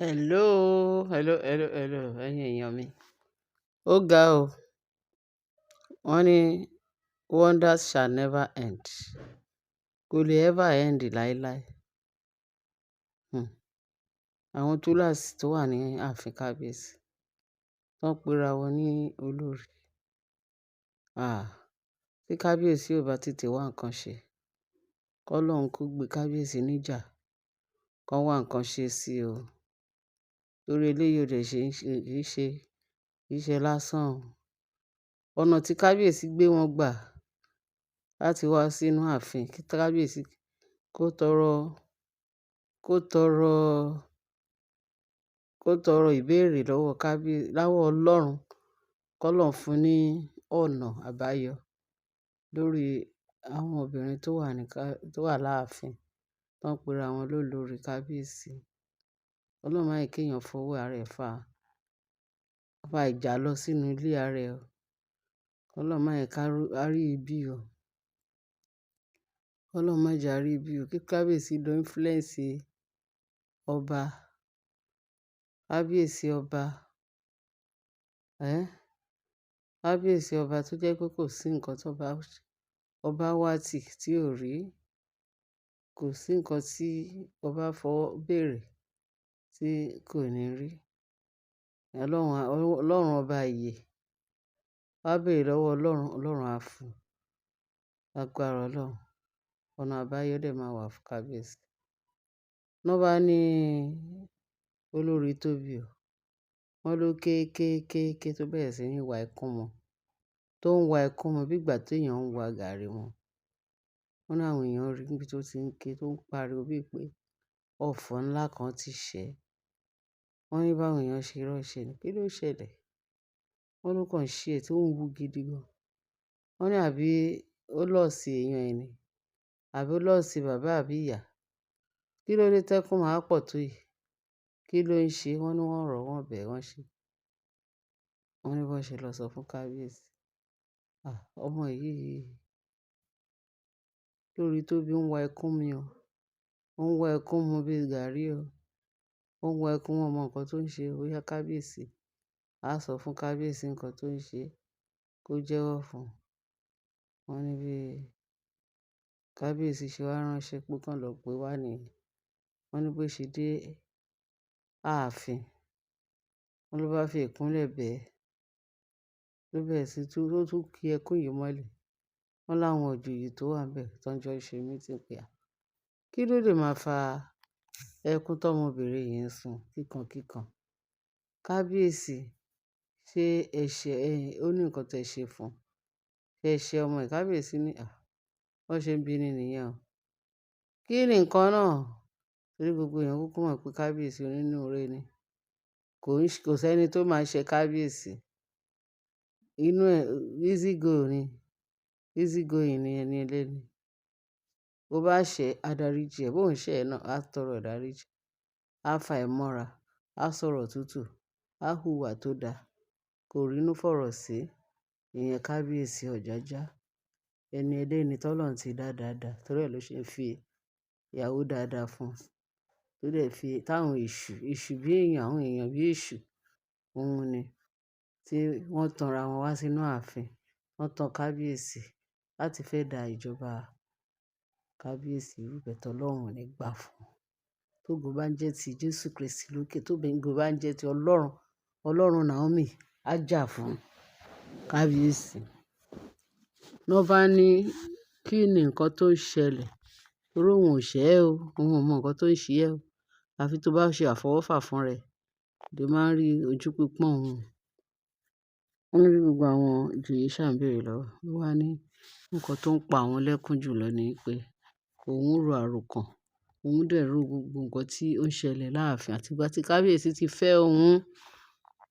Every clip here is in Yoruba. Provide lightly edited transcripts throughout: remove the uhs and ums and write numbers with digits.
Hello, ẹ̀yin èèyàn mi. Ó ga o, wọ́n ní wonders shall never end. Kò lè ever end láíláí. Àwọn túláàsì tó wà ní ààfin kábíyèsí, tó ń pera wọn ní olórí. Tí kábíyèsí ò bá tètè wá nǹkan ṣe, kọ́lọ́run kó gbé kábíyèsí níjà, kán wá nǹkan ṣe sí i o. Torí eléyìí ò dẹ̀ kì í ṣe lásán o. Ọ̀nà tí kábíyèsí gbé wọn gbà láti wá sínú ààfin, kí kábíyèsí kó tọrọ ìbéèrè lọ́wọ́ Ọlọ́run, kọ́lọ́run fún ní ọ̀nà àbáyọ lórí àwọn obìnrin tó wà láàfin, tó ń pera wọn lólórí kábíyèsí. Ọlọ́run má jẹ́ kéèyàn fọwọ́ ara ẹ̀ fa ìjà lọ sínú ilé ara ẹ̀ o. Ọlọ́run má jẹ́ ká rí ibi o. Ọlọ́run má jẹ́ á rí ibi o. Kí kábíyèsí lo influence ọba, kábíyèsí ọba tó jẹ́ pé kò sí nǹkan ọba wá tì tí ò rí. Kò sí nǹkan tí ọba fọwọ́ béèrè tí kò ní rí. Ọlọ́run ọba ìyè, wá béèrè lọ́wọ́ Ọlọ́run, Ọlọ́run á fún un. Lágbára Ọlọ́run, ọ̀nà àbáyọ dẹ̀ máa wà fún kábíyèsí. Ná bá ní olórí tóbi o, wọ́n ló ké tó bẹ̀rẹ̀ sí ní wa ẹkún mu, tó ń wa ẹkún mu bí ìgbà téèyàn ń wa gàárì mu. Wọ́n ní àwọn èèyàn rí níbi tó ti ń ké, tó ń pariwo bíi pé ọ̀fọ̀ ńlá kan ti ṣẹ́. Wọ́n ní báwọn èèyàn ṣe rọ́ṣẹ́ ni, kí ló ṣẹlẹ̀? Wọ́n ló kàn ṣe tó ń wú gidi gan. Wọ́n ní àbí ó lọ̀ọ̀sì èèyàn ẹ̀ ni, àbí ó lọ̀ọ̀sì bàbá àbí ìyá. Kí ló dé tẹ́kún máa pọ̀ tó yìí? Kí ló ń ṣe? Wọ́n ní wọ́n rọ̀, wọ́n bẹ̀, wọ́n ṣe. Wọ́n ní bọ́n ṣe lọ sọ fún kábíyèsí. Ọmọ yìí lórí tóbi ń wa ẹkún mi o. Ó ń wa ẹkún mu bíi gàárì o. Ó ń wa ẹkún, wọn mọ nǹkan tó ń ṣe. Ó yá kábíyèsí, á sọ fún kábíyèsí nǹkan tó ń ṣe, kó jẹ́wọ́ fún un. Wọ́n ní bí kábíyèsí ṣe wá ránṣẹ́ pé kán lọ pé wá nìyẹn. Wọ́n ní bó ṣe dé ààfin, wọ́n ló bá fi ìkúnlẹ̀ bẹ̀ ẹ́. Ló bẹ̀rẹ̀ sí ló tún ki ẹkún yìí mọ́lẹ̀. Wọ́n láwọn ìjòyè tó wà ńbẹ̀ tán jọ ń ṣe meeting pé kí ló lè máa fa ẹkún tọ́mọbìnrin yìí ń sun kíkankíkan? Kábíyèsí, ṣé ó ní nǹkan tẹ́ ẹ ṣe fún un? Ṣé ẹ ṣẹ ọmọ ẹ̀? Kábíyèsí ní bọ́n ṣe ń bi ni nìyẹn o. Kí ni nǹkan náà? Torí gbogbo èèyàn kúkú mọ̀ pé kábíyèsí onínúure ni. Kò sẹ́ni tó máa ṣẹ kábíyèsí. Inú ẹ̀ easy going ni ẹni ẹlẹ́ni. Bó bá ṣẹ̀ ẹ́, á dáríjì ẹ́. Bóun ṣẹ̀ ẹ́ náà, á tọrọ ìdáríjì. Á fà ẹ́ mọ́ra, á sọ̀rọ̀ tútù, á hùwà tó dáa. Kò rínú fọ̀rọ̀ sí ìyẹn kábíyèsí Ọ̀jájá. Ẹni ẹlẹ́ni tọ́lọ́run ti dá dáadáa, torí ẹ̀ ló ṣe ń fi ìyàwó dáadáa fún un. Tó dẹ̀ fi táwọn èṣù bí èèyàn, àwọn èèyàn bí èṣù, òun ni. Tí wọ́n tanra wọn wá sínú ààfin, wọ́n tan kábíyèsí láti fẹ́ da ìjọba kábíyèsí rú, but Ọlọ́run ò ní gbà fún wọn. Tógo bá ń jẹ́ ti Jésù Kristi lókè, tógo bá ń jẹ́ ti Ọlọ́run Naomi, á jà fún kábíyèsí. Ná bá ní kí ni nǹkan tó ń ṣẹlẹ̀? Torí òun ò ṣẹ̀ ẹ́ o, òun ò mọ nǹkan tó ń ṣe ẹ́ o. Àfi tó bá ṣe àfọwọ́fà fúnra ẹ̀ ló máa ń rí ojú pípọ́n òun. Wọ́n ní bí gbogbo àwọn ìjòyè ṣá ń béèrè lọ́wọ́. Ló wá ní nǹkan tó ń pa òun lẹ́kún jùlọ ni pé òun ro àròkàn. Òun dẹ̀ ro gbogbo nǹkan tí ó ń ṣẹlẹ̀ láàfin àti ìgbà tí kábíyèsí ti fẹ́ òun.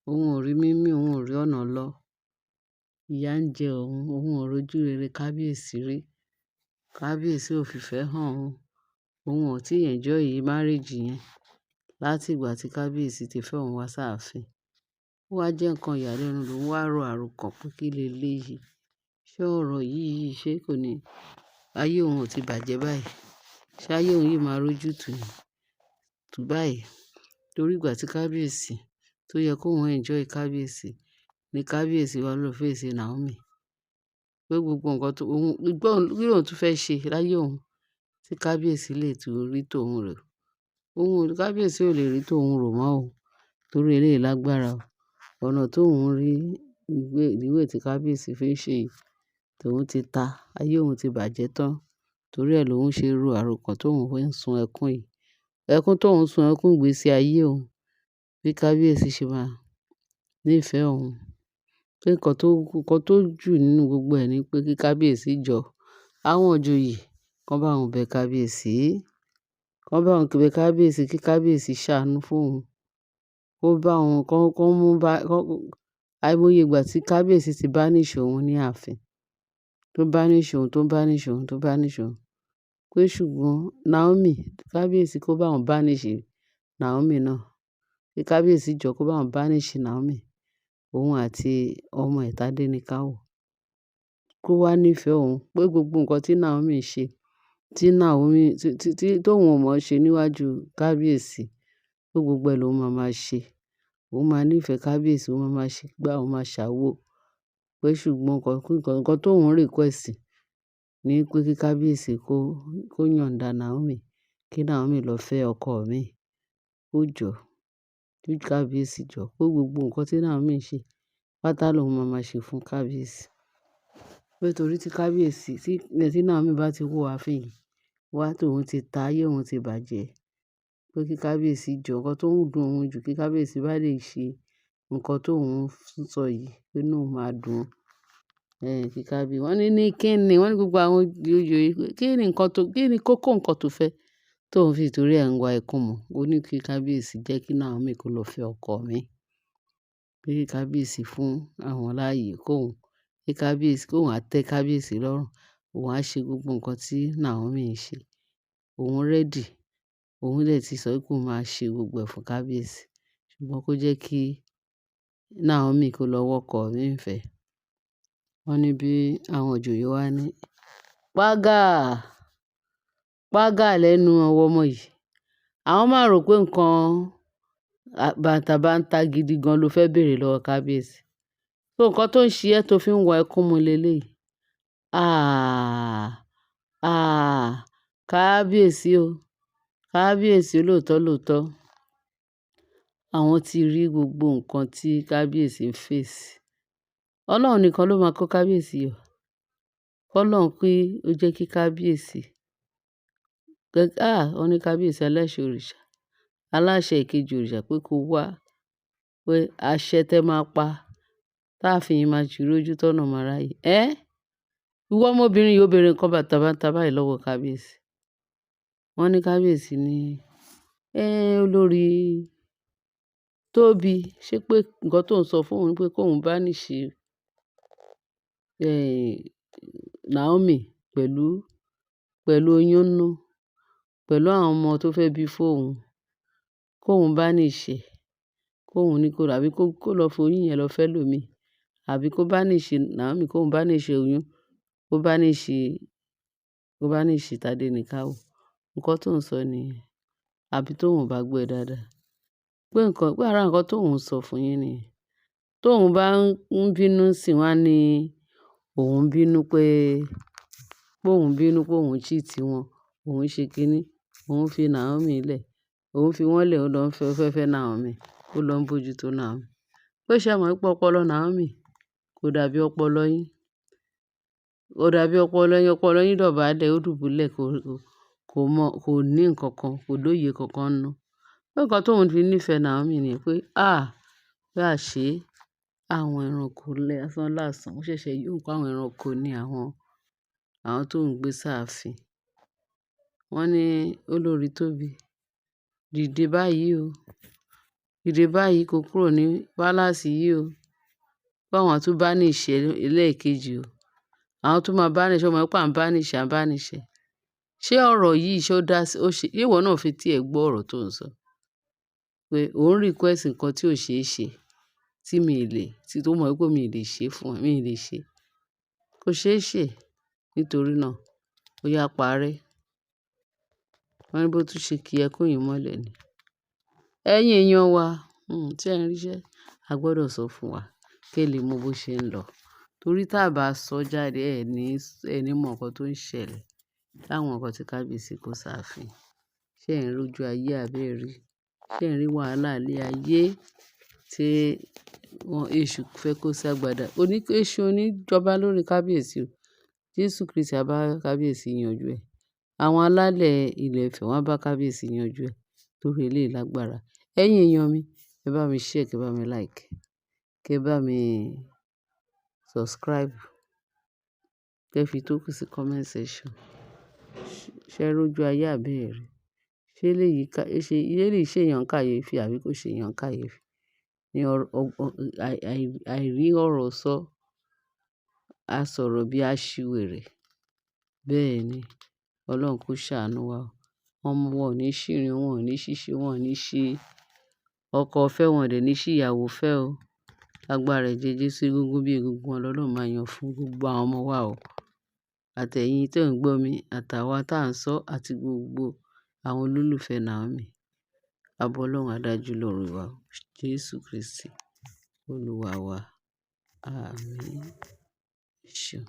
Òun ò rí mímí, òun ò rí ọ̀nà lọ. Ìyà ń jẹ òun, òun ò rojú rere kábíyèsí rí. Kábíyèsí ò fìfẹ́ hàn òun. Òun ò tí ì enjoy marriage yẹn láti ìgbà tí kábíyèsí ti fẹ́ òun wá sáàfin. Ó wá jẹ́ nǹkan ìyàlẹ́nu lòun wá ro àròkàn pé kí leléyìí? Ṣé ọ̀rọ̀ yìí ṣé kò ní ayé òun ò ti bàjẹ́ báyìí? Ṣé ayé òun yìí máa rójútùú báyìí? torí ìgbà tí kábíyèsí tó yẹ kóun enjoy kábíyèsí ni kábíyèsí wá lọ fèsì Naomi pé gbogbo nǹkan tó òun kí lòun tún fẹ́ ṣe láyé òun tí kábíyèsí lè tún rí tòun rò. Kábíyèsí ò lè rí tòun rò mọ́ o torí eléyìí lágbára o. Ọ̀nà tóun rí ìwé tí kábíyèsí fi ń ṣe yìí tòun ti ta, ayé òun ti bàjẹ́ tán. Torí ẹ̀ lòun ṣe ro àròkàn tóun fi ń sun ẹkún yìí. Ẹkún tóun sun ẹkún ìgbésí ayé òun bí kábíyèsí ṣe máa nífẹ̀ẹ́ òun. Pé nǹkan tó jù nínú gbogbo ẹ̀ ni pé kí kábíyèsí jọ àwọn ìjòyè kán bá òun bẹ kábíyèsí. Kán bá òun bẹ kábíyèsí kí kábíyèsí ṣàánú fóun. Kó bá òun kán mú àìmọye ìgbà tí kábíyèsí ti banish òun ní ààfin. Tó banish òun, tó banish òun, tó banish òun. Pé ṣùgbọ́n Naomi, kábíyèsí kó bá òun banish Naomi náà. Kí kábíyèsí jọ kó bá òun banish Naomi. Òun àti ọmọ ẹ̀ Tádéníkáwò. Kó wá nífẹ̀ẹ́ òun pé gbogbo nǹkan tí Naomi ń ṣe, tóun ò mọ̀ ṣe níwájú kábíyèsí, pé gbogbo ẹ̀ lòun máa ṣe. Òun máa nífẹ̀ẹ́ kábíyèsí, òun máa ṣe gbá, òun máa ṣàwo. Pé ṣùgbọ́n nǹkan tóun request ni pé kí kábíyèsí kó yọ̀ǹda Naomi, kí Naomi lọ fẹ́ ọkọ mi. Ó jọ, kí kábíyèsí jọ pé gbogbo nǹkan tí Naomi ń ṣe pátá lòun máa ṣe fún kábíyèsí. Pé torí tí Naomi bá ti wọ ààfin yìí, wá tóun ti ta, ayé òun ti bàjẹ́. Pé kí kábíyèsí jọ nǹkan tó ń dùn òun jù kí kábíyèsí bá lè ṣe nǹkan tóun sọ yìí pé inú òun máa dùn. Kí kábíyèsí wọ́n ní kíni wọ́n ní gbogbo àwọn ìjòyè pé kí ni kókó nǹkan tó fẹ́ tóun fi torí ẹ̀ ń wa ẹkún mu. Ó ní kí kábíyèsí jẹ́ kí Naomi kó lọ fẹ́ ọkọ mi. Pé kí kábíyèsí fún àwọn láàyè kóun á tẹ́ kábíyèsí lọ́rùn. Òun á ṣe gbogbo nǹkan tí Naomi ń ṣe. Òun ready. Òun dẹ̀ ti sọ pé òun máa ṣe gbogbo ẹ̀ fún kábíyèsí. Ṣùgbọ́n kó jẹ́ kí Naomi kó lọ wọ́kọ mi ń fẹ́. Wọ́n ní bí àwọn ìjòyè wá ní págà lẹ́nu ọwọ́ ọmọ yìí. Àwọn máa rò pé nǹkan bàǹtàbàǹtà gidi gan ló fẹ́ bèèrè lọ́wọ́ kábíyèsí. So nǹkan tó ń ṣe ẹ́ tó fi ń wa ẹkún mu leléyìí. Kábíyèsí o. Kábíyèsí lóòótọ́. Àwọn ti rí gbogbo nǹkan tí kábíyèsí ń face. Ọlọ́run nìkan ló máa kó kábíyèsí yọ. K'Ọlọ́run pé ó jẹ́ kí kábíyèsí. Wọ́n ní kábíyèsí aláṣẹ òrìṣà. Aláṣẹ ìkejì òrìṣà pé kó wá. Pé àṣẹ tẹ máa pa táàfin yín máa jù lójú tọ́nà máa ráyè. Ìwọ ọmọbìnrin yìí ó béèrè nǹkan bàǹtàbàǹtà báyìí lọ́wọ́ kábíyèsí. Wọ́n ní kábíyèsí ní olórí Tóbi ṣé pé nǹkan tó ń sọ fún òun pé kóun banish Naomi pẹ̀lú oyún nínú, pẹ̀lú àwọn ọmọ tó fẹ́ bí fóun, kóun banish ẹ̀, kóun ní àbí kó lọ fi oyún yẹn lọ fẹ́ lòmíì, àbí kó banish Naomi, kóun banish oyún, kó banish Tádéníkáwò. Nǹkan tó ń sọ nìyẹn. Àbí tóun ò bá gbọ́ ẹ dáadáa. Pé ara nǹkan tóun sọ fún yín nìyẹn. Tóun bá ń bínú sí wọ́n á ní òun bínú pé òun cheat wọn, òun ṣe kíní, òun fi Naomi lẹ̀, òun fi wọ́n lẹ̀, ó lọ ń fẹ́ Naomi, ó lọ ń bójú tó Naomi. Pé ṣé ẹ mọ̀ pé ọpọlọ Naomi kò dàbí ọpọlọ yín. Ọpọlọ yín dọ̀bálẹ̀, ó dùbúlẹ̀, kò ní nǹkan kan, kò lóye kankan nínú. Pé nǹkan tóun fi nífẹ̀ẹ́ Naomi ni pé pé àṣé àwọn ẹranko lásán. Ó ṣẹ̀ṣẹ̀ yóò kó àwọn ẹranko ní àwọn tó ń gbé sáàfin. Wọ́n ní olórí Tóbi dìde báyìí o. Dìde báyìí kó kúrò ní palace yìí o. Pé àwọn tún banish ẹlẹ́ẹ̀kejì o. Àwọn tún máa banish ọmọ ẹ̀ pé à ń banish ẹ̀. Ṣé ọ̀rọ̀ yìí ṣé ó dá sí ìwọ náà fi tí ẹ gbọ́ ọ̀rọ̀ tó ń sọ? Pé òun request nǹkan tí ò ṣe é ṣe tí tó mọ̀ pé mi ò lè ṣe fún ẹ, mi ò lè ṣe. Kò ṣe é ṣe. Nítorí náà ó yá parẹ́. Wọ́n ní bó tún ṣe ki ẹkún yìí mọ́lẹ̀ ni. Ẹ̀yin èèyàn wa, tí ẹ̀ ń ríṣẹ́, a gbọdọ̀ sọ fún wa kí ẹ lè mọ bó ṣe ń lọ. Torí tí a bá sọ jáde, ẹ ní mọ nǹkan tó ń ṣẹlẹ̀ láwọn nǹkan tí kábíyèsí kó sáàfin. Ṣé ẹ̀ ń rojú ayé àbí ẹ̀ rí? Ṣé ẹ̀ ń rí wàhálà ilé ayé tí èṣù fẹ́ kó ságbádá? Èṣù ò ní jọba lórí kábíyèsí o. Jésù Kristi á bá kábíyèsí yanjú ẹ̀. Àwọn alálẹ̀ ilẹ̀ Ifẹ̀ wọ́n á bá kábíyèsí yanjú ẹ̀ torí eléyìí lágbára. Ẹ̀yin èèyàn mi, ẹ bá mi share, kí ẹ bá mi like, kí ẹ bá mi subscribe, kí ẹ fi tó kù sí comment section. Ṣé ẹ rojú ayé àbí ẹ̀ rí? Ṣé eléyìí ṣe èèyàn kàyéfì àbí kò ṣe èèyàn kàyéfì? Ní àìrí ọ̀rọ̀ sọ, a sọ̀rọ̀ bí aṣiwèrè. Bẹ́ẹ̀ ni, Ọlọ́run kó ṣàánú wa o. Ọmọ wọn ò ní ṣìrìn, wọn ò ní ṣìṣe, wọn ò ní ṣe ọkọ fẹ́, wọn ò dẹ̀ ní ṣì ìyàwó fẹ́ o. Lágbára ẹ̀jẹ̀ Jésù, egungun bí egungun Ọlọ́run máa yan fún gbogbo àwọn ọmọ wa o. Àtẹ̀yìn tí ò ń gbọ́ mi, àtàwa tá à ń sọ, àti gbogbo àwọn olólùfẹ́ Naomi. Ààbọ̀ Ọlọ́run á dájú lórí wa o. Jésù Kristi, Olúwa wa. Àmín. Ẹ ṣeun.